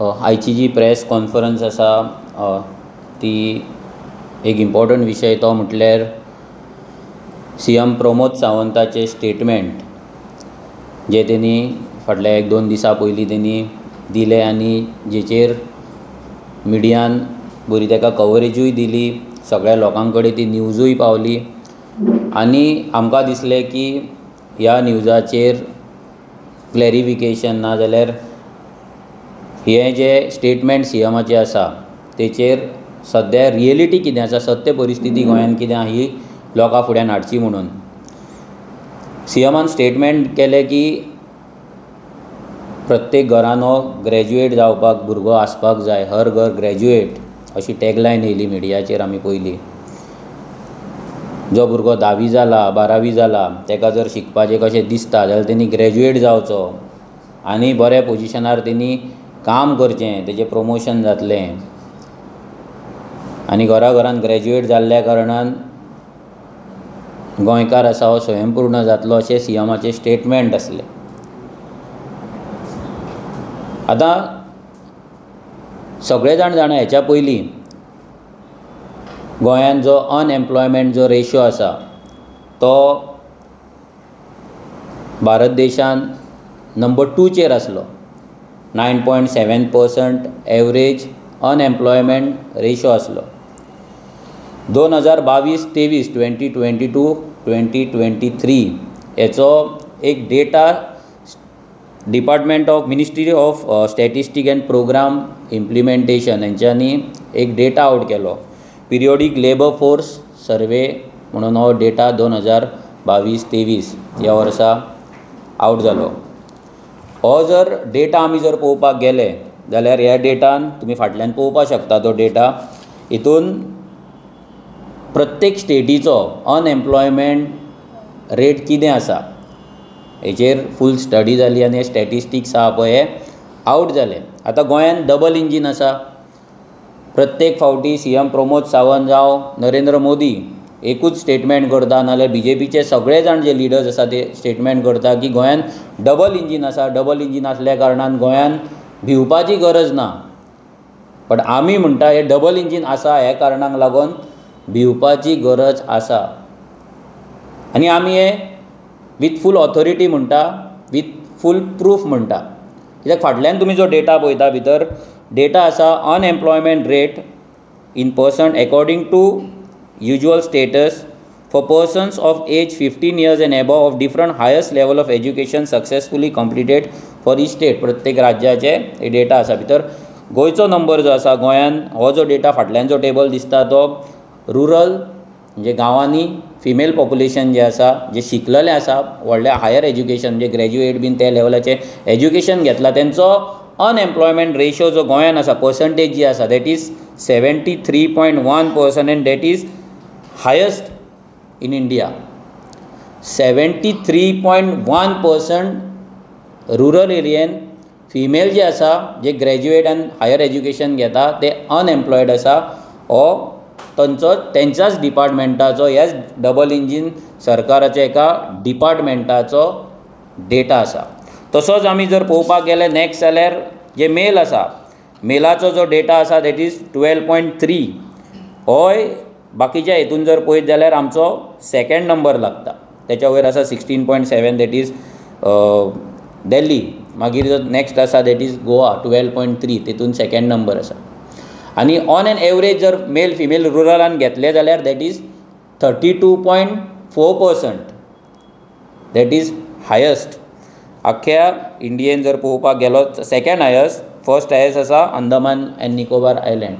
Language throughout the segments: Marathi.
आयची जी प्रेस कॉन्फरन्स आसा ती एक इम्पॉर्टंट विशय तो म्हटल्यार CM प्रमोद सावंताचे स्टेटमेंट जे तेणी फाटल्या 1-2 दिसां पयलीं तेणी दिले आनी जेचेर मिडियान बरी ताका कवरेजूय दिली, सगळ्या लोकां कडेन ती न्यूजूय पावली आनी आमकां दिसलें की ह्या न्यूजाचेर क्लॅरिफिकेशन ना जाल्यार हे जे स्टेटमेंट CMाचे आसा तेचेर सद्या रियलिटी कितें आसा, सत्य परिस्थिती गोंयांत कितें आसा ही लोकां फुड्यान हाडची म्हणून CMान स्टेटमेंट केलें की प्रत्येक घरान हो ग्रॅज्युएट जावपाक भुरगो आसपाक जाय, हर घर ग्रॅज्युएट अशी टॅगलायन येयली मिडियाचेर आमी पयलीं. जो भुरगो 10वी जाला 12वी जाला ताका जर शिकपाचें कशें दिसता जाल्यार तेणी ग्रॅज्युएट जावचो आनी बऱ्या पोजिशनार तेणी काम करचें, तेजें प्रमोशन जातलें आनी घरान ग्रॅज्युएट जाल्ल्या कारणान गोंयकार आसा हो स्वयंपूर्ण जातलो अशें CMाचें स्टेटमेंट आसलें. आतां सगळे जाण जाणा हेच्या पयलीं गोंयांत जो अनएम्प्लॉयमेंट जो रेशो आसा तो भारत देशान नंबर 2चेर आसलो. 9.7% एवरेज अनएम्प्लॉयमेंट रेशो आसलो. 2022-23 2022-2023 हेचो एक data department of ministry of statistic and program implementation हेंच्यांनी एक डेटा आउट केलो. पिरियोडीक लेबर फोर्स सर्वे म्हणून हो डेटा 2022-23 ह्या वर्सा आउट जालो. हो जर डेटा आमी जर पळोवपाक गेले जाल्यार ह्या डेटान तुमी फाटल्यान पळोवपाक शकता तो डेटा. हितून प्रत्येक स्टेटीचो अनएम्प्लॉयमेंट रेट कितें आसा हेचेर फूल स्टडी जाली आनी हे स्टॅटिस्टिक्स आहा पळय हे आउट जाले. आतां गोंयांत डबल इंजीन आसा. प्रत्येक फावटी CM प्रमोद सावंत जावं नरेंद्र मोदी एकूच स्टेटमेंट करता नाजाल्यार BJPचे सगळे जाण जे लिडर्स आसा ते स्टेटमेंट करता की गोंयांत डबल इंजीन आसा. डबल इंजीन आसल्या कारणान गोंयांत भिवपाची गरज ना. बट आमी म्हणटा हे डबल इंजीन आसा ह्या कारणाक लागून भिवपाची गरज आसा आनी आमी हे वीथ फूल ऑथॉरिटी म्हणटा, वीथ फूल प्रूफ म्हणटा. कित्याक फाटल्यान तुमी जो डेटा पळयता भितर डेटा आसा unemployment rate in percent according to usual status for persons of age 15 years and above of different highest level of education successfully completed for each state. प्रत्येक राज्याचे हे डेटा आसा. भितर गोंयचो नंबर जो आसा गोंयांत हो जो डेटा फाटल्यान जो टेबल दिसता तो रुरल म्हणजे गांवांनी फिमेल पॉप्युलेशन जे आसा जे शिकलेले आसा व्हडल्या हायर एज्युकेशन म्हणजे ग्रॅज्युएट बीन त्या लेवलाचे एज्युकेशन घेतला तेंचो अनएम्प्लॉयमेंट रेशो जो गोंयांत आसा पर्संटेज जी आसा that is 73.1% and that is highest in India. 73.1% rural एरियेन फिमेल जे आसा जे ग्रॅज्युएट आनी हायर एज्युकेशन घेता ते अनएम्प्लॉयड आसा. हो तेंच्याच डिपार्टमेंटाचो ह्याच डबल इंजीन सरकाराच्या एका डिपार्टमेंटाचो डेटा आसा. तसोच आमी जर पळोवपाक गेले नॅक्स्ट जाल्यार जे मेल आसा मेलाचो जो डेटा आसा दॅट इज 12.3. होय बाकीच्या हेतून जर पळयत जाल्यार आमचो सेकंड नंबर लागता. त्याच्या वयर आसा 16.7 दॅट इज दिल्ली. मागीर जो नॅक्स्ट आसा दॅट इज गोवा 12.3 तेतून सेकंड नंबर आसा. आनी ऑन एन एवरेज जर मेल फिमेल रुरलान घेतले जाल्यार that is 32.4%. That is highest आख्या इंडियेन जर पळोवपाक गेलो सेकंड हायस्ट. फर्स्ट हायस्ट आसा अंदमान एंड निकोबार आयलँड.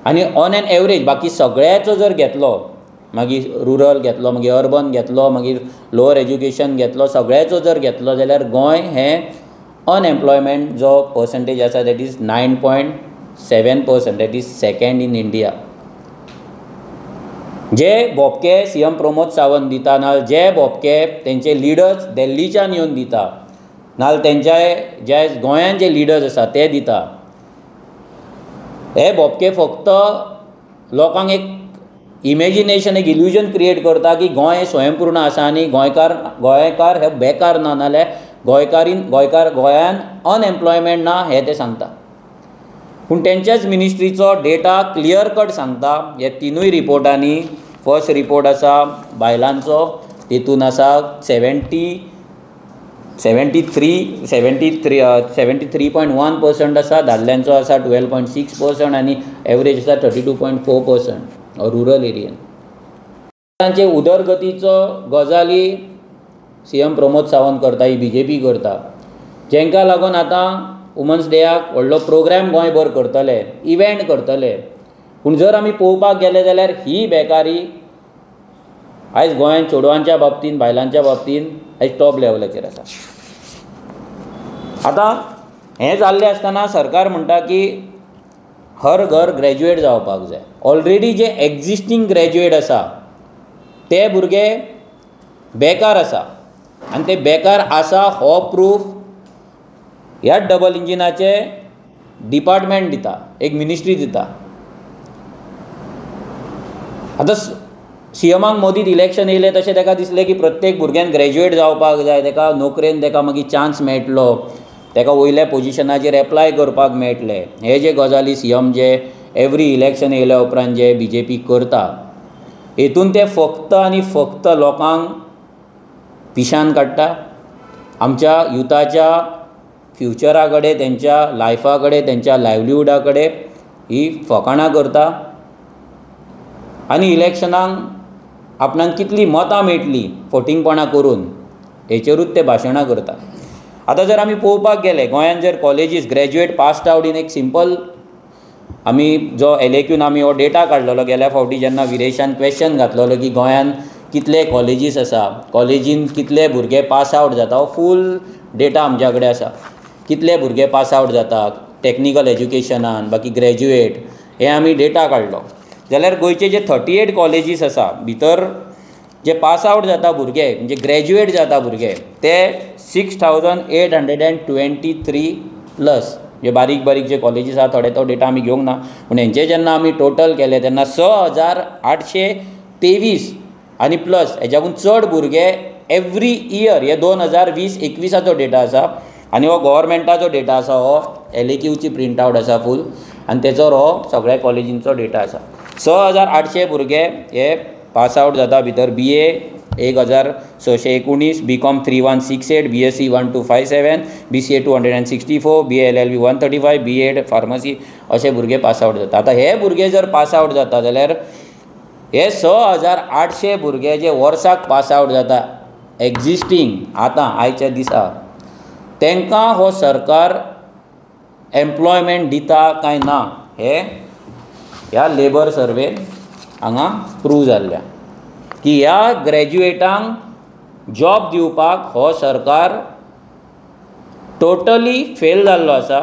आनी ऑन एन एवरेज बाकी सगळ्याचो जर घेतलो मागीर रुरल घेतलो मागीर अर्बन घेतलो मागीर लोअर एज्युकेशन घेतलो सगळ्याचो जर घेतलो जाल्यार गोंय हें अनएम्प्लॉयमेंट जो पर्संटेज आसा that is 9.7%. That is second in India. जे भोपके CM प्रमोद सावंत दिता नाजाल्यार जे भोपके तेंचे लिडर्स दिल्लीच्यान येवन दिता नाजाल्यार तेंचे जे गोंयांत जे लिडर्स आसा ते दिता. हे भोपके फक्त लोकांक एक इमॅजिनेशन एक इल्युजन क्रिएट करता की गोंय हे स्वयंपूर्ण आसा आनी गोंयकार हे बेकार ना नाजाल्यार गोंयांत अनएम्प्लॉयमेंट ना हें ते सांगता. पूण तेंच्याच मिनिस्ट्रीचो डेटा क्लियर कट सांगता हे तिनूय रिपोर्टांनी. फर्स्ट रिपोर्ट आसा बायलांचो, तितून आसा 73.1% आसा, दादल्यांचो आसा 12.6% आनी एवरेज आसा 32.4% रुरल एरियेन. तांचे उदरगतीचो गजाली CM प्रमोद सावंत करता, ही BJP करता, जेंका लागून आतां वुमन्स डेयाक व्हडलो प्रोग्राम गोंयभर करतले, इव्हेंट करतले. पूण जर आमी पळोवपाक गेले जाल्यार ही बेकारी आयज गोंयांत चेडवांच्या बाबतींत, बायलांच्या बाबतींत आयज टॉप लेवलाचेर आसा. आतां हें जाल्लें आसतना सरकार म्हणटा की हर घर ग्रॅज्युएट जावपाक जाय. ऑलरेडी जे एक्जिस्टींग ग्रॅज्युएट आसा ते भुरगे बेकार आसा, आनी ते बेकार आसा हो प्रूफ ह्याच डबल इंजिनाचे डिपार्टमेंट दिता, एक मिनिस्ट्री दिता. आतां CMाक मोदीत इलेक्शन येयलें तशें ताका दिसलें की प्रत्येक भुरग्यान ग्रॅज्युएट जावपाक जाय, ताका नोकरेन ताका मागीर चान्स मेळटलो, ताका वयल्या पोजिशनाचेर एप्लाय करपाक मेळटलें. हे जे गजाली CM जे एवरी इलेक्शन येयल्या उपरांत जे BJP करता, हेतून ते फक्त आनी फक्त लोकांक पिशान काडटा. आमच्या युथाच्या फ्युचरा कडेन, तेंच्या लायफा कडेन, तेंच्या लायवलीहुडा कडेन ही फकाणां करता. आनी इलेक्शनाक आपणाक कितली मतां मेळटली फटिंगपणां करून हेचेरूच ते भाशणां करता. आतां जर आमी पळोवपाक गेले गोंयांत जर colleges graduate passed out in एक सिंपल, आमी जो LAQन आमी हो डेटा काडलेलो गेल्या फावटी जेन्ना विरेशान क्वेश्चन घातलेलो की गोंयांत कितले कॉलेजीस आसा, कॉलेजीन कितले भुरगे पास आवट जाता, हो फूल डेटा आमच्या कडेन आसा. कितले भुरगे पास आवट जाता टॅक्निकल एज्युकेशनान, बाकी ग्रॅज्युएट, हे आमी डेटा काडलो. जाल्यार गोंयचे जे 38 कॉलेजीस आसा भितर जे पास आवट जाता भुरगे, म्हणजे ग्रॅज्युएट जाता भुरगे, ते 6823 प्लस. जे बारीक बारीक जे कॉलेजीस आसा थोडे तो डेटा आमी घेवंक ना, पूण हेंचे जेन्ना आमी टोटल केले तेन्ना 6823 आनी प्लस हेच्याकून चड भुरगे एवरी इयर. हे 2020-21 डेटा आसा आनी हो गव्हर्मेंटाचो डेटा आसा, हो LAQची प्रिंट आवट आसा फूल, आनी तेचो हो सगळ्या कॉलेजींचो डेटा आसा. 6800 भुरगे हे पास आवट जाता भितर. BA 1619, BCom 3168, BSc 1257, BCA 264, BA LLB 135, B.Ed pharmacy अशे भुरगे पास आवट जाता. आतां हे भुरगे जर पास आवट जाता जाल्यार हे 6800 भुरगे जे वर्साक पास आवट जाता एक्जिस्टींग आतां आयच्या दिसा, तांकां हो सरकार एम्प्लॉयमेंट दिता काय ना हे ह्या लेबर सर्वेन हांगा प्रूव जाल्ल्या. की ह्या ग्रॅज्युएटांक जॉब दिवपाक हो सरकार टोटली फेल जाल्लो आसा.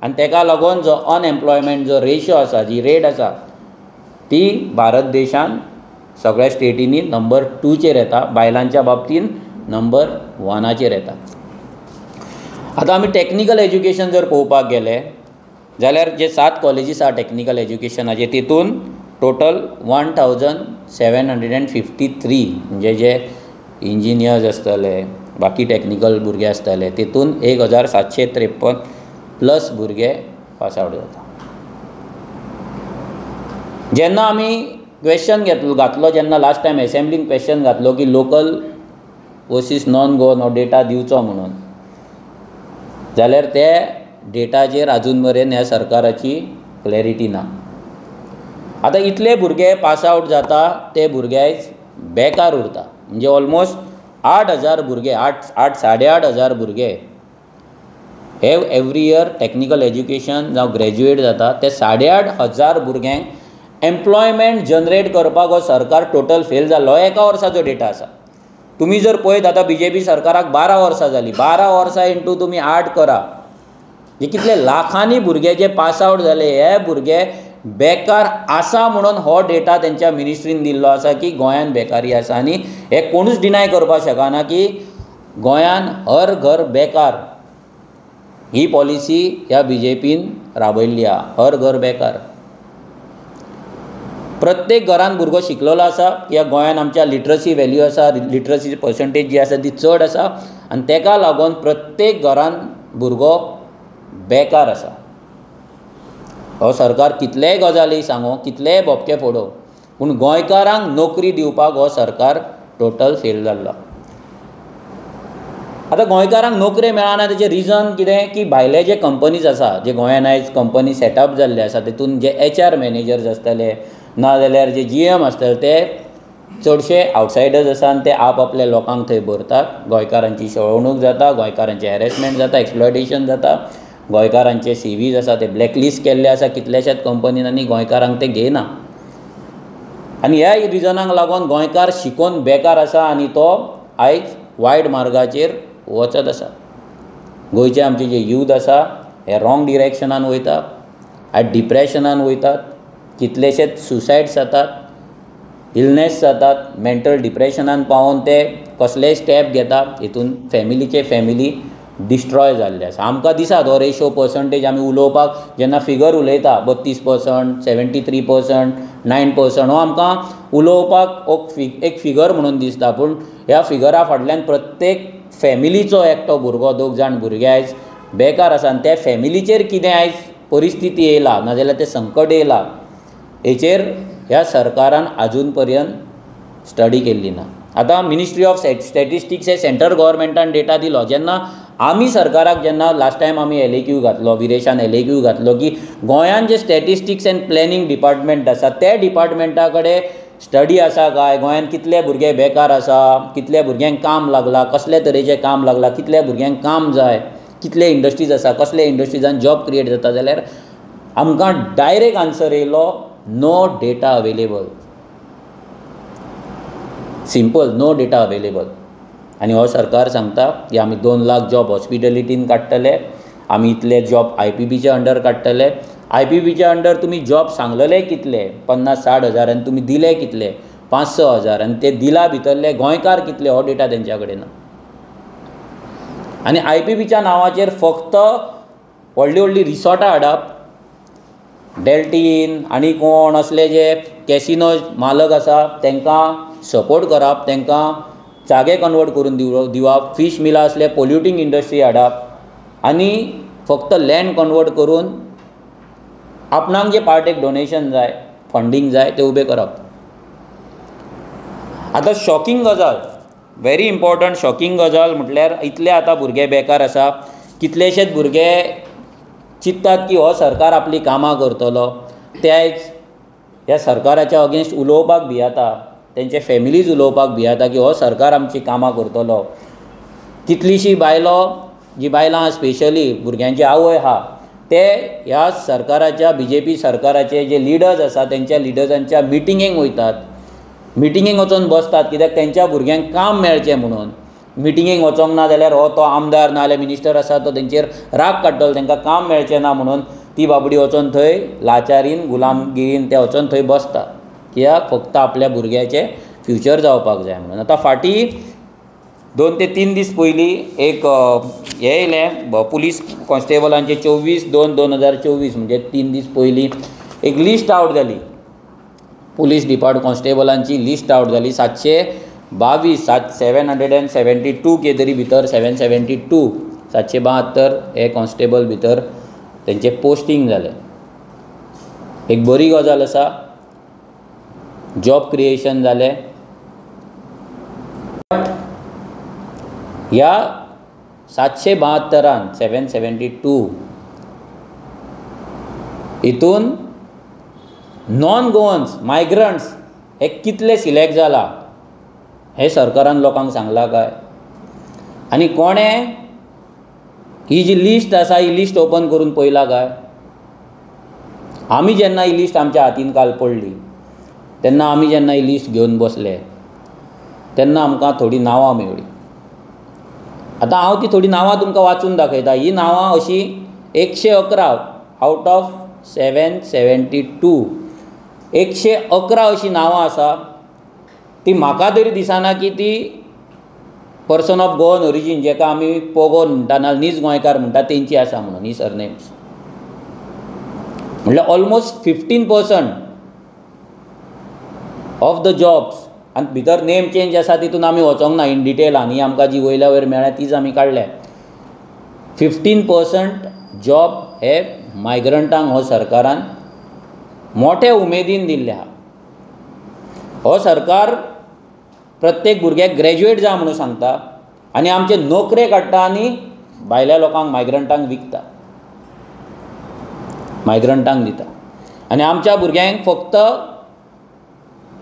आनी ताका लागून जो अनएम्प्लॉयमेंट जो रेशो आसा, जी रेट आसा, ती भारत देशान सगळ्या स्टेटींनी नंबर 2चेर येता, बायलांच्या बाबतींत नंबर 1चेर येता. आतां आमी टॅक्निकल एज्युकेशन जर पळोवपाक गेले जाल्यार जे 7 कॉलेजीस आसा टॅक्निकल एज्युकेशनाचे, तितून टोटल 1753 म्हणजे जे इंजिनियर्स आसतले, बाकी टॅक्निकल भुरगे आसतले, तितून 1753 प्लस भुरगे पास आवट जाता. जेन्ना आमी क्वेश्चन घातलो जेन्ना लास्ट टायम एसेंब्लीन क्वेश्चन घातलो की लोकल वर्सीस नॉन गोवन हो डेटा दिवचो म्हणून, जाल्यार ते डेटाचेर अजून मेरेन ह्या सरकाराची क्लॅरिटी ना. आतां इतले भुरगे पास आवट जाता ते भुरगे आयज बेकार उरता. म्हणजे ऑलमोस्ट 8000 भुरगे, 8,500 भुरगे हे एवरी इयर टॅक्निकल एज्युकेशन जावं ग्रॅज्युएट जाता. ते 8,500 भुरग्यांक एम्प्लॉयमेंट जनरेट करपाक हो सरकार टोटल फेल जाल्लो. हो एका वर्साचो डेटा आसा. तुमी जर पळयत आतां BJP सरकाराक 12 वर्सां जालीं, 12 वर्सां इंटू तुमी 8 करा, जे कितले लाखांनी भुरगे जे पास आवट जाले, हे भुरगे बेकार आसा म्हणून हो डेटा तेंच्या मिनिस्ट्रीन दिल्लो आसा की गोंयांत बेकारी आसा. आनी हे कोणूच डिनाय करपाक शकना की गोंयांत हर घर बेकार ही पॉलिसी ह्या BJPन राबयल्ली आहा. हर घर बेकार. प्रत्येक घरान भुरगो शिकलेलो आसा. ह्या गोंयांत आमच्या लिटरसी वॅल्यू आसा, लिटरसी पर्संटेज जी आसा ती चड आसा, आनी ताका लागून प्रत्येक घरान भुरगो बेकार आसा. हो सरकार कितलेय गजाली सांगो, कितलेय बोबके फोडो, पूण गोंयकारांक नोकरी दिवपाक हो सरकार टोटल फेल जाल्लो. आतां गोंयकारांक नोकरी मेळना तेजें रिजन कितें की भायले जे कंपनीज आसा, जे गोंयान आयज कंपनी सेटअप जाल्ले आसा, तितून जे HR मॅनेजर्स आसतले नाजाल्यार जे GM आसतले ते चडशे आवटसायडर्स आसा आनी ते आपल्या लोकांक थंय भरतात. गोंयकारांची छळवणूक जाता, गोंयकारांचें हॅरेसमेंट जाता, एक्सप्लॉयटेशन जाता, गोंयकारांचे CVs आसा ते ब्लॅकलिस्ट केल्ले आसा कितल्याशाच कंपनीन आनी गोंयकारांक ते घेयना. आनी ह्या रिजनाक लागून गोंयकार शिकून बेकार आसा आनी तो आयज वायट मार्गाचेर वचत आसा. गोंयचे आमचे जे यूथ आसा हे रॉंग डिरेक्शनान वयता, आयज डिप्रेशनान वयतात, कितलेशेच सुसायड्स जातात, इलनेस जातात, मेंटल डिप्रेशनान पावून ते कसलेय स्टेप घेतात, हितून फॅमिली डिस्ट्रॉय जाल्ले आसा. आमकां दिसता हो रेशो पर्संटेज आमी उलोवपाक जेन्ना फिगर उलयता 32%, 73%, 9%, हो आमकां उलोवपाक एक फिगर म्हणून दिसता, पूण ह्या फिगरा फाटल्यान प्रत्येक फॅमिलीचो एकटो भुरगो, 2 जाण भुरगे आयज बेकार आसा. आनी त्या फॅमिलीचेर कितें आयज परिस्थिती येयला नाजाल्यार तें संकट येयला हेचेर ह्या सरकारान आजून पर्यंत स्टडी केल्ली ना. आतां मिनिस्ट्री ऑफ स्टॅटिस्टिक्स हे सेंट्रल गव्हर्मेंटान डेटा दिलो. जेन्ना आमी सरकाराक जेन्ना लास्ट टायम आमी LAQ घातलो, विरेशान LAQ घातलो की गोंयान जे स्टॅटिस्टिक्स एंड प्लॅनिंग डिपार्टमेंट आसा त्या डिपार्टमेंटा कडेन स्टडी आसा काय, गोंयान कितले भुरगे बेकार आसा, कितल्या भुरग्यांक काम लागला, कसले तरेचें काम लागला, कितल्या भुरग्यांक काम जाय, कितले इंडस्ट्रीज आसा, कसले इंडस्ट्रीजान जॉब क्रिएट जाता, जाल्यार आमकां डायरेक्ट आन्सर येयलो no data available. Simple, no data available. आनी हो सरकार सांगता की आमी 2 लाख जॉब हॉस्पिटॅलिटीन काडटले, आमी इतले जॉब IPBच्या अंडर काडटले. IPBच्या अंडर तुमी जॉब सांगलेले कितले 50-60 हजार आनी तुमी दिले कितले 5-6 हजार, आनी ते दिला भितरले गोंयकार कितले हो डेटा तेंच्या कडेन ना. आनी IPBच्या नांवाचेर फक्त व्हडली रिसॉर्टां हाडप, डेल्टीन आनी कोण असले जे कॅसिनो मालक आसा तांकां सपोर्ट करप, तांकां जागे कन्वर्ट करून दिवप, फीश मिलां असले पोल्युटींग इंडस्ट्री हाडप आनी फक्त लँड कन्वर्ट करून आपणाक जे पार्टेक डोनेशन जाय, फंडींग जाय ते उबें करप. आतां शॉकिंग गजाल, व्हेरी इम्पॉर्टंट शॉकिंग गजाल म्हटल्यार इतले आतां भुरगे बेकार आसा, कितलेशेच भुरगे चिंततात की हो सरकार आपली कामां करतलो, ते आयज ह्या सरकाराच्या अगेन्स्ट उलोवपाक भियेता, तेंचे फॅमिलीज उलोवपाक भियेता की हो सरकार आमची कामां करतलो. कितलीशीं जी बायलां स्पेशली भुरग्यांचे आवय आहा ते ह्या सरकाराच्या BJP सरकाराचे जे लिडर्स आसा तेंच्या लिडर्सांच्या मिटिंगेक वयतात, मिटिंगेक वचून बसतात, कित्याक तेंच्या भुरग्यांक काम मेळचें म्हणून. मिटिंगेक वचोंक ना जाल्यार हो तो आमदार ना जाल्यार मिनिस्टर आसा तो तेंचेर राग काडटलो, तांकां काम मेळचें ना म्हणून ती बाबडी वचोन थंय लाचारीन गुलामगिरीन ते वचोन थंय बसतात, कित्याक फक्त आपल्या भुरग्याचें फ्युचर जावपाक जाय म्हणून. आतां फाटीं 2 ते 3 दीस पयलीं एक हे येयलें पुलीस कॉन्स्टेबलांचे 24/2/2024 म्हणजे 3 दीस पयलीं एक लिस्ट आवट जाली, पुलीस कॉन्स्टेबलांची लिस्ट आवट जाली. 772 के तरी भितर 772 772 हे कॉन्स्टेबल भितर तेंचे पोस्टींग जालें. एक बरी गजाल आसा, जॉब क्रिएशन जालें. ह्या 772 772 हितून नॉन गोवन्स मायग्रंट्स हे कितले सिलेक्ट जाला हे सरकारान लोकांक सांगला काय? आनी कोणें ही जी लिस्ट आसा ही लिस्ट ओपन करून पळयला काय? आमी जेन्ना ही लिस्ट आमच्या हातीन काल पडली तेन्ना आमी जेन्ना ही लिस्ट घेवन बसले तेन्ना आमकां थोडी नांवां मेळ्ळी. आतां हांव ती थोडी नांवां तुमकां वाचून दाखयता. ही नांवां अशी 111 आउट ऑफ 772 111 अशीं नांवां आसा. ती म्हाका तरी दिसना की ती पर्सन ऑफ गोवन ओरिजीन जेका आमी पोगोन म्हणटा ना नीज गोंयकार म्हणटा तेंची आसा म्हणून ही सरनेम्स. म्हणल्यार ऑलमोस्ट 15% ऑफ द जॉब्स आनी भितर नेम चेंज आसा तितून आमी वचोंक ना इन डिटेल. आनी आमकां जी वयल्या वयर मेळ्ळ्या तीच आमी काडल्या. 15% जॉब हे मायग्रंटांक हो सरकारान मोठे उमेदीन दिल्ले आहा. हो सरकार प्रत्येक भुरग्याक ग्रॅज्युएट जा म्हणून सांगता आनी आमचे नोकरे काडटा आनी भायल्या लोकांक मायग्रंटांक विकता, मायग्रंटांक दिता. आनी आमच्या भुरग्यांक फक्त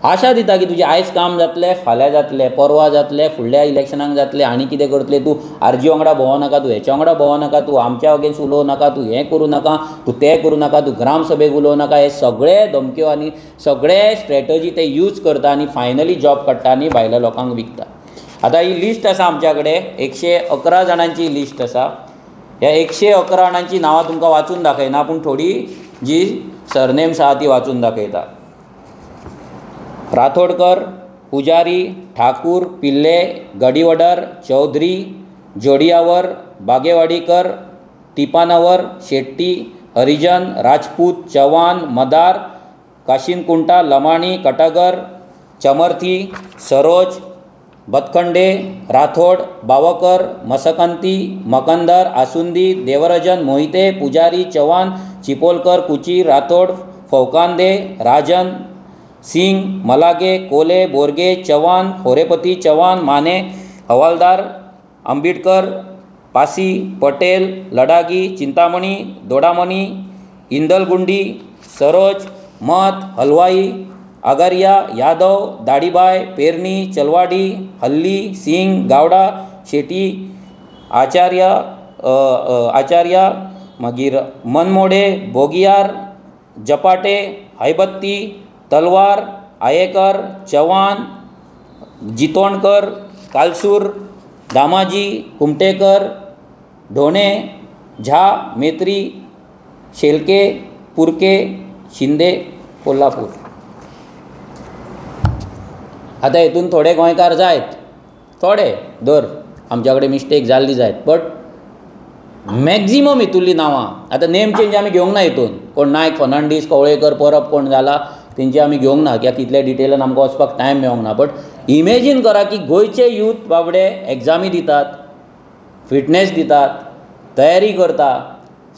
आशा दिता की तुजें आयज काम जातलें, फाल्यां जातलें, परवा जातलें, फुडल्या इलेक्शनाक जातलें, आनी कितें करतलें, तूं आरजी वांगडा भोंवनाका, तूं हेच्या वांगडा भोंवनाका, तूं आमच्या अगेन्स्ट उलोवं नाका, तूं हें करूं नाका, तूं तें करूं नाका, तूं ग्राम सभेक उलोवं नाका. हे सगळे धमक्यो आनी सगळे स्ट्रॅटजी ते यूज करता आनी फायनली जॉब काडटा आनी भायल्या लोकांक विकता. आतां ही लिस्ट आसा आमच्या कडेन 111 जाणांची लिस्ट आसा. ह्या 111 जाणांची नांवां तुमकां वाचून दाखयना, पूण थोडी जी सरनेम्स आहा ती वाचून दाखयता. राथोडकर, पुजारी, ठाकूर, पिल्ले, गडीवडर, चौधरी, जोडियावर, बागेवाडीकर, टिपानावर, शेट्टी, हरिजन, राजपूत, चव्हाण, मदार, काशिनकुंटा, लमाणी, कटगर, चमर्थी, सरोज, बतखंडे, राठोड, बावकर, मसकंती, मकंदर, आसुंदी, देवरजन, मोहिते, पुजारी, चव्हाण, चिपोलकर, कुची, राठोड, फौकांदे, राजन, सिंग, मलागे, कोले, बोरगे, चव्हाण, होरेपती, चव्हाण, माने, हवालदार, आंबेडकर, पासी, पटेल, लडागी, चिंतामणी, दोडामणी, इंदलगुंडी, सरोज, मत, हलवाई, आगारिया, यादव, दाडीबाय, पेरणी, चलवाडी, हल्ली, सिंग, गावडा, शेटी, आचार्य, मागीर मनमोडे, बोगियार, जपाटे, हैबत्ती, तलवार, आयेकर, चव्हाण, जितोणकर, कालसूर, दामाजी, कुमटेकर, ढोणे, झा, मेत्री, शेलके, पुरके, शिंदे, कोल्हापूर. आतां हेतून थोडे गोंयकार जायत, थोडे धर आमच्या कडेन मिस्टेक जाल्ली जायत, बट मॅक्झिमम हितुल्लीं नांवां आतां नेम चेंज आमी घेवंक ना हितून. कोण नायक, फर्नांडीस, कवळेकर, परब कोण जाला तेंची आमी घेवंक ना, कित्याक तितले डिटेलान आमकां वचपाक टायम मेळोंक ना. बट इमेजीन करा की गोंयचे यूथ बाबडे एग्जामी दितात, फिटनेस दितात, तयारी करता,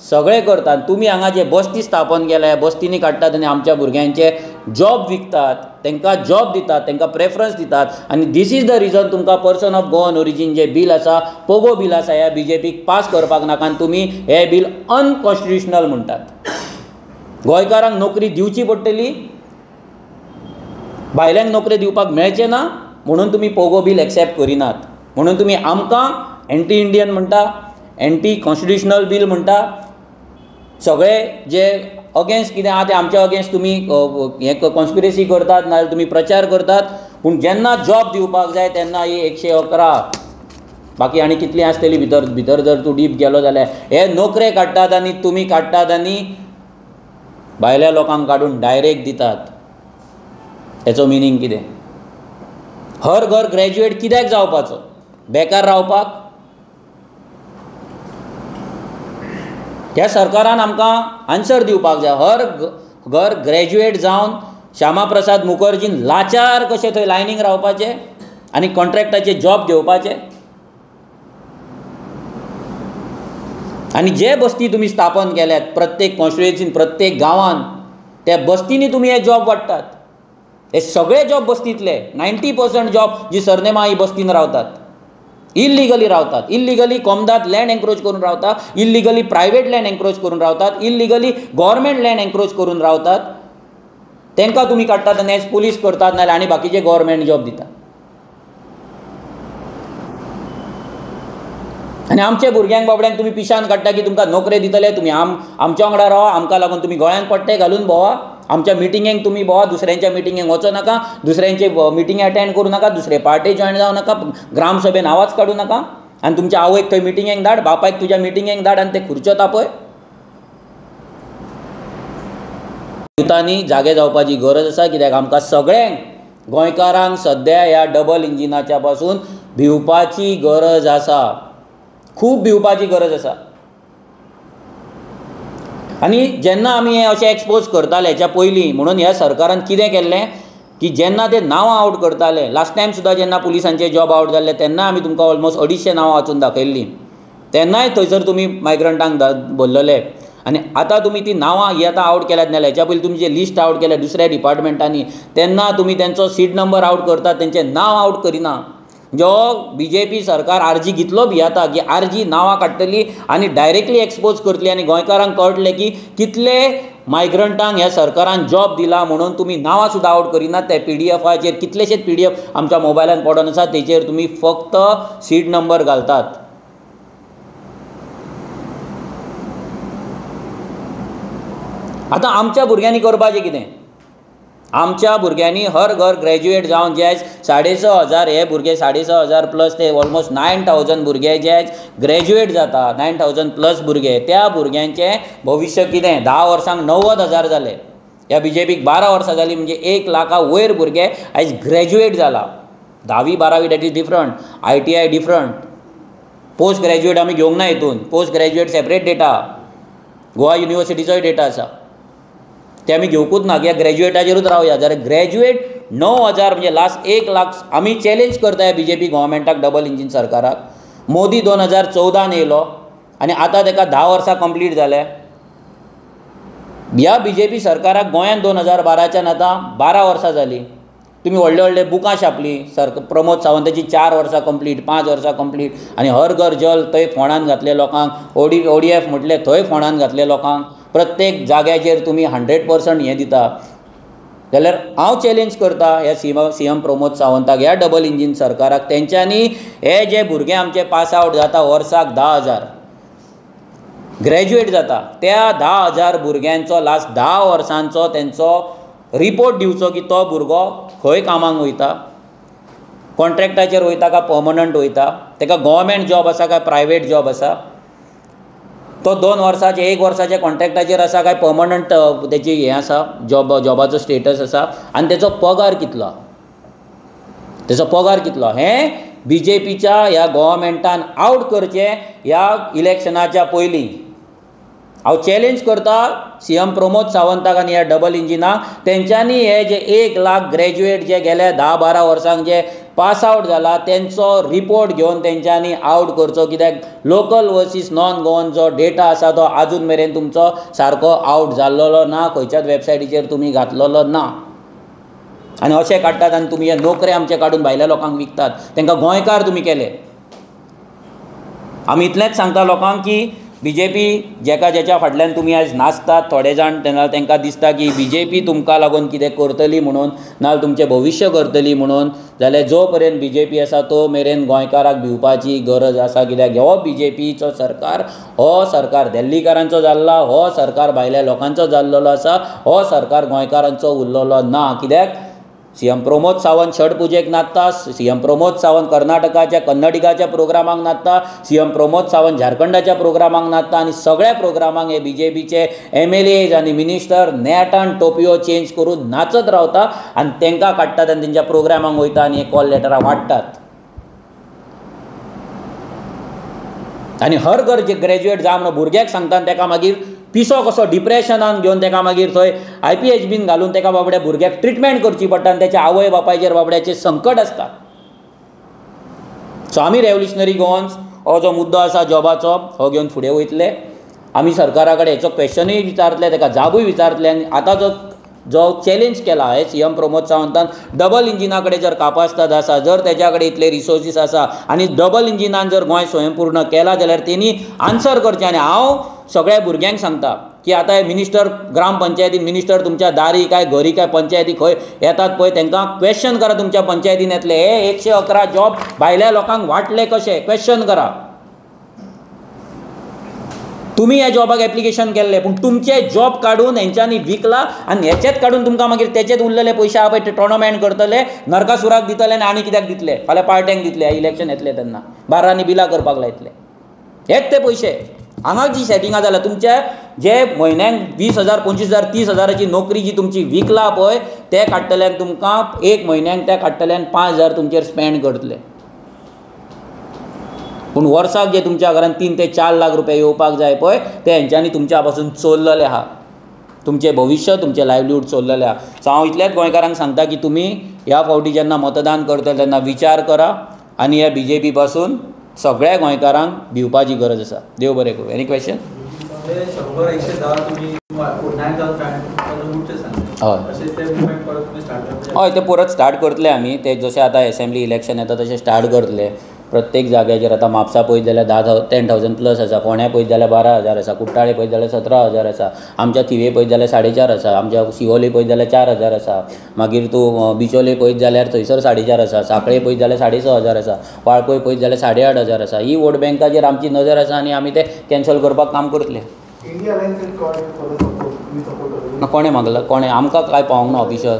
सगळें करतात. तुमी हांगा जे बस्ती स्थापन केल्या, बस्तींनी काडटात आनी आमच्या भुरग्यांचे जॉब विकतात, तांकां जॉब दितात, तांकां प्रेफरन्स दितात. आनी दीस इज द रिजन तुमकां पर्सन ऑफ गोवन ओरिजीन जे बील आसा, पोगो बील आसा, ह्या BJPक पास करपाक नाका आनी तुमी हे बील अनकॉन्स्टिट्युशनल म्हणटात. गोंयकारांक नोकरी दिवची पडटली, भायल्यांक नोकरी दिवपाक मेळचे ना म्हणून तुमी पोगो बील एक्सेप्ट करिनात. म्हणून तुमी आमकां एंटी इंडियन म्हणटा, एंटी कॉन्स्टिट्युशनल बील म्हणटा. सगळे जे अगेन्स्ट कितें आहा ते आमच्या अगेन्स्ट तुमी हे कॉन्स्पिरसी करतात, नाजाल्यार तुमी प्रचार करतात. पूण जेन्ना जॉब दिवपाक जाय तेन्ना ही 111 बाकी आनी कितलीं आसतलीं भितर जर तूं डीप गेलो जाल्यार हे नोकरे काडटात आनी तुमी काडटात आनी भायल्या लोकांक काडून डायरेक्ट दितात. हेचो मिनींग कितें? हर घर ग्रॅज्युएट कित्याक जावपाचो? बेकार रावपाक? ह्या सरकारान आमकां आन्सर दिवपाक जाय. हर घर ग्रॅज्युएट जावन श्यामा प्रसाद मुखर्जीन लाचार कशें थंय लायनीक रावपाचें आनी कॉन्ट्रॅक्टाचे जॉब घेवपाचे. आनी जे बस्ती तुमी स्थापन केल्यात प्रत्येक कॉन्स्टिट्युएन्सीन, प्रत्येक गांवांत, त्या बस्तींनी तुमी हे जॉब वाडटात. हे सगळे जॉब बस्तींतले 90% जॉब जी सरनेमां ही बस्तीन रावतात, इल्लिगली रावतात. इल्लिगली कोमदात लँड एन्क्रोच करून रावतात, इल्लिगली प्रायवेट लँड एन्क्रोच करून रावतात, इल्लिगली गव्हर्मेंट लँड एन्क्रोच करून रावतात. तांकां तुमी काडटात आनी एज पुलीस करतात, नाजाल्यार आनी बाकीचे गव्हर्मेंट जॉब दितात. आनी आमच्या भुरग्यांक बाबड्यांक तुमी पिशान काडटा की तुमकां नोकरे दितले, तुमी आमच्या वांगडा रावा, आमकां लागून तुमी गोळ्यांत पट्टे घालून भोवा, आमच्या मिटिंगेक तुमी भोवा, दुसऱ्यांच्या मिटिंगेक वचो नाका, दुसऱ्यांचे मिटिंगे अटेंड करूं नाका, दुसरे पार्टी जॉयन जावं नाका, ग्राम सभेन आवाज काडूं नाका. आनी तुमच्या आवयक थंय मिटिंगेक धाड, बापायक तुज्या मिटिंगेक धाड आनी ते खुर्च्यो तापय. युथांनी जागे जावपाची गरज आसा, कित्याक आमकां सगळ्यांक गोंयकारांक सद्या ह्या डबल इंजिनाच्या पासून भिवपाची गरज आसा, खूब भिवपाची गरज आसा. आनी जेन्ना आमी हें अशें एक्सपोज करताले हेच्या पयलीं, म्हणून ह्या सरकारान कितें केल्लें की जेन्ना ते नांवां आउट करताले, लास्ट टायम सुद्दां जेन्ना पुलिसांचे जॉब आउट जाल्ले तेन्ना आमी तुमकां ऑलमोस्ट 250 नांवां वाचून दाखयल्लीं. तेन्नाय थंयसर तुमी मायग्रंटांक भरलेले. आनी आतां तुमी ती नांवां ही आतां आवट केल्यात नाल्यार हेच्या पयलीं तुमची लिस्ट आवट केल्या दुसऱ्या डिपार्टमेंटांनी, तेन्ना तुमी तेंचो सीट नंबर आवट करतात, तेंचें नांव आवट करिना. जो BJP सरकार आरजी कितलो भियाता की आरजी नांवां काडटली आनी डायरेक्टली एक्सपोज करतली आनी गोंयकारांक कळटलें की कितले मायग्रंटांक ह्या सरकारान जॉब दिला म्हणून तुमी नांवां सुद्दां आवट करिनात. ते PDF कितलेशेच PDF आमच्या मोबायलान पडून आसा, तेचेर तुमी फक्त सीट नंबर घालतात. आतां आमच्या भुरग्यांनी करपाचें कितें? आमच्या भुरग्यांनी हर घर ग्रॅज्युएट जावन जे 6,500 हे भुरगे 6,500 प्लस ते ऑलमोस्ट 9,000 भुरगे जे ग्रॅज्युएट जाता, 9,000 प्लस भुरगे, त्या भुरग्यांचें भविश्य कितें? 10 वर्सांक 90,000 जाले. ह्या BJPक 12 वर्सां जालीं म्हणजे 1 लाखा वयर भुरगे आयज ग्रॅज्युएट जाला. 10वी 12वी that is different, ITI different, post graduate आमी घेवंक ना हितून. Post graduate separate data, Goa युनिवर्सिटीचोय डेटा आसा, ते आमी घेवकूच ना, कित्याक ग्रॅज्युएटाचेरूच रावया. जाल्यार ग्रॅज्युएट 9,000 म्हणजे लास्ट 1 लाख. आमी चॅलेंज करता ह्या BJP गव्हर्मेंटाक, डबल इंजीन सरकाराक. मोदी 2014 येयलो आनी आतां ताका 10 वर्सां कंप्लीट जाले. ह्या BJP सरकाराक गोंयांत 2012च्यान आतां 12 वर्सां जालीं. तुमी व्हडले व्हडले बुकां छापलीं. प्रमोद सावंताची 4 वर्सां कंप्लीट, 5 वर्सां कंप्लीट, आनी हर घर जल थंय फोंडांत घातले लोकांक. ODF म्हटलें थंय फोंडांत घातले लोकांक. प्रत्येक जाग्याचेर तुमी 100% हें दिता. जाल्यार हांव चॅलेंज करता ह्या CM प्रमोद सावंताक, ह्या डबल इंजीन सरकाराक, तेंच्यांनी हे जे भुरगे आमचे पास आवट जाता वर्साक 10,000 ग्रॅज्युएट जाता, त्या 10,000 भुरग्यांचो लास्ट 10 वर्सांचो तेंचो रिपोर्ट दिवचो की तो भुरगो खंय कामाक वयता, कॉन्ट्रॅक्टाचेर वयता काय पर्मनंट वयता, ताका गव्हर्मेंट जॉब आसा काय प्रायवेट जॉब आसा, तो 2 वर्साचे 1 वर्साच्या कॉन्ट्रॅक्टाचेर आसा काय पर्मनंट तेची हें आसा, जॉबाचो स्टेटस आसा, आनी तेचो पगार कितलो, हें BJPच्या ह्या गव्हर्मेंटान आवट करचें ह्या इलेक्शनाच्या पयलीं. हांव चॅलेंज करता CM प्रमोद सावंताक आनी ह्या डबल इंजिनाक, तेंच्यांनी हे जे 1 लाख ग्रॅज्युएट जे गेल्या 10-12 वर्सांक जे पास आवट जाला तेंचो रिपोर्ट घेवन तेंच्यांनी आवट करचो. कित्याक लोकल वर्सीस नॉन गोवन जो डेटा आसा तो आजून मेरेन तुमचो सारको आवट जाल्लो ना, खंयच्याच वेबसायटीचेर तुमी घातलेलो ना. आनी अशें काडटात आनी तुमी हे नोकरे आमचे काडून भायल्या लोकांक विकतात, तांकां गोंयकार तुमी केले. आमी इतलेंच सांगता लोकांक की BJP जेच्या फाटल्यान तुमी आयज नाचतात, थोडे जाण तांकां दिसता की BJP तुमकां लागून कितें करतली म्हणून, नाजाल्यार तुमचें भविश्य करतली म्हणून, जाल्यार जो पर्यंत BJP आसा तो मेरेन गोंयकाराक भिवपाची गरज आसा. कित्याक हो BJPचो सरकार, हो सरकार दिल्लीकारांचो जाल्ला, हो सरकार भायल्या लोकांचो जाल्लो आसा, हो सरकार गोंयकारांचो उरलेलो ना. कित्याक CM प्रमोद सावंत छठ पुजेक नाचता, CM प्रमोद सावंत कर्नाटकाच्या कन्नडिगाच्या प्रोग्रामाक नाचता, CM प्रमोद सावंत झारखंडाच्या प्रोग्रामाक नाचता, आनी सगळ्या प्रोग्रामाक हे BJPचे MLAs आनी मिनिस्टर नेटान टोपयो चेंज करून नाचत रावता आनी तांकां काडटात आनी तेंच्या प्रोग्रामाक वयता आनी कॉल लेटरां वाडटात. आनी हर घर जे ग्रॅज्युएट जावन भुरग्याक सांगता आनी ताका मागीर पिसो कसो डिप्रेशनान घेवन ताका मागीर थंय IPH घालून ताका बाबड्या भुरग्याक ट्रिटमेंट करची पडटा आनी त्याच्या आवय बापायचेर बाबड्याचेर संकट आसता. सो आमी रेव्होल्युशनरी गोवन्स हो जो मुद्दो आसा जॉबाचो हो घेवन फुडें वयतले. आमी सरकारा कडेन हेचो क्वेश्चनूय विचारतले, ताका जाबूय विचारतले. आनी आतां जो चॅलेंज केला हे CM प्रमोद सावंतान, डबल इंजिना कडेन जर कापासतात आसा, जर तेच्या कडेन इतले रिसोर्सीस आसा आनी डबल इंजिनान जर गोंय स्वयंपूर्ण केला जाल्यार तेणी आन्सर करचें. आनी हांव सगळ्या भुरग्यांक सांगता की आतां हे मिनिस्टर, ग्रामपंचायतीन मिनिस्टर तुमच्या दारी काय घरी काय पंचायती खंय येतात पळय, तांकां क्वेश्चन करा तुमच्या पंचायतीन येतले हे 111 जॉब भायल्या लोकांक वाटले कशे, क्वेश्चन करा. तुमी ह्या जॉबाक एप्लिकेशन केल्ले पूण तुमचे जॉब काडून हेंच्यांनी विकला आनी हेचेच काडून तुमकां मागीर तेचेच उरलेले पयशे आहा पळय ते टोर्नामेंट करतले, नरकासुराक दितले आनी कित्याक दितले, फाल्यां पार्ट्यांक दितले, इलेक्शन येतले तेन्ना बारांनी बिलां करपाक लायतले. हेच ते पयशे. हांगा जी सेटिंगां जाल्या तुमच्या जे म्हयन्याक 20,000 25,000 30,000ची नोकरी जी तुमची विकला पळय ते काडटल्यान तुमकां 1 म्हयन्याक त्या काडटल्यान 5,000 तुमचेर स्पेंड करतले. पूण वर्साक जे तुमच्या घरान 3 ते 4 लाख रुपया येवपाक जाय पळय ते हेंच्यांनी तुमच्या पासून चोरलेले आहा. तुमचें भविश्य, तुमचें लायवलीहूड चोरलेलें आहा. सो हांव इतल्याच गोंयकारांक सांगता की तुमी ह्या फावटी जेन्ना मतदान करतले तेन्ना विचार करा आनी ह्या BJP पासून सगळ्या गोंयकारांक भिवपाची गरज आसा. देव बरें करूं. Any question? म्हणजे 100-110 तुम्ही हय ते परत स्टार्ट करतले आमी ते जशें आतां एसेंब्ली इलेक्शन येता तशें स्टार्ट करतले प्रत्येक जाग्याचेर आतां म्हापसा पळयत जाल्यार 10,000 प्लस आसा फोंड्या पळयत जाल्यार 12,000 आसा कुट्टाळे पळयत जाल्यार 17,000 आसा आमच्या थिवे पळयत जाल्यार 4,500 आसा आमच्या शिवोले पळयत जाल्यार 4,000 आसा मागीर तूं बिचोले पळयत जाल्यार थंयसर 4,500 आसा सांखळे पळयत जाल्यार 6,500 आसा वाळपय पळयत जाल्यार 8,500 आसा ही वोट बँकाचेर आमची नजर आसा आनी आमी ते कॅन्सल करपाक काम करतले कोणें मागला कोणें आमकां काय पावोंक ना ऑफिशियल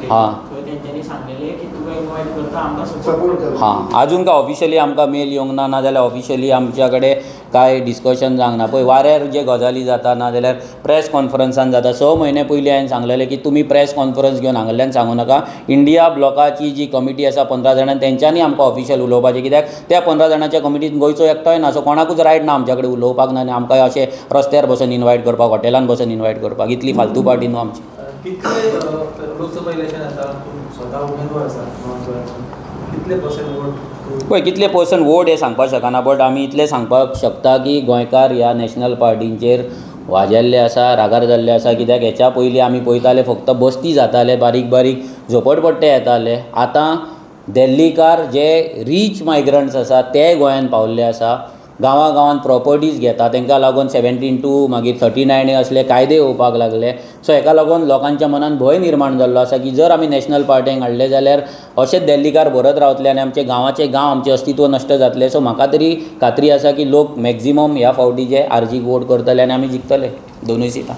हां हां आजून काय ऑफिशियली आमकां मेल येवंक ना नाजाल्यार ऑफिशियली आमच्या कडेन काय डिस्कशन जावंक ना पळय वाऱ्यार जे गजाली जाता नाजाल्यार प्रेस कॉन्फरन्सान जाता 6 म्हयने पयलीं हांवें सांगलेलें की तुमी प्रेस कॉन्फरन्स घेवन हांगांतल्यान सांगूं नाका इंडिया ब्लॉकाची जी कमिटी आसा 15 जाणां तेंच्यांनी आमकां ऑफिशियल उलोवपाचें कित्याक त्या 15 जाणांच्या कमिटींत गोंयचो एकटोय ना सो कोणाकूच रायट ना आमच्या कडेन उलोवपाक ना आनी आमकां अशें रस्त्यार बसून इनवायट करपाक हॉटेलान बसून इनवायट करपाक इतली फालतू पार्टी न्हू आमची लोकसभा इलेक्शन आसा स्वता उमेदवार आसा कितले पर्संट वोट हें सांगपाक शकना बट आमी इतलें सांगपाक शकता की गोंयकार ह्या नॅशनल पार्टींचेर वाजेल्ले आसा रागार जाल्ले आसा कित्याक हेच्या पयलीं आमी पळयताले फक्त बस्ती जाताले बारीक बारीक झोपडपट्टे येताले आतां दिल्लीकार जे रीच मायग्रंट्स आसा ते गोंयांत पावल्ले आसा गांवांत प्रॉपर्टीज घेता तांकां लागून 17(2) मागीर 39A असले कायदे येवपाक लागले सो हेका लागून लोकांच्या मनान भंय निर्माण जाल्लो आसा की जर आमी नॅशनल पार्टीक हाडले जाल्यार अशेंच दिल्लीकार भरत रावतले आनी आमचे गांवाचे आमचें अस्तित्व नश्ट जातलें सो म्हाका तरी खात्री आसा की लोक मॅक्झिमम ह्या फावटी जे आरजीक वोट करतले आनी आमी जिखतले दोनूय सिटां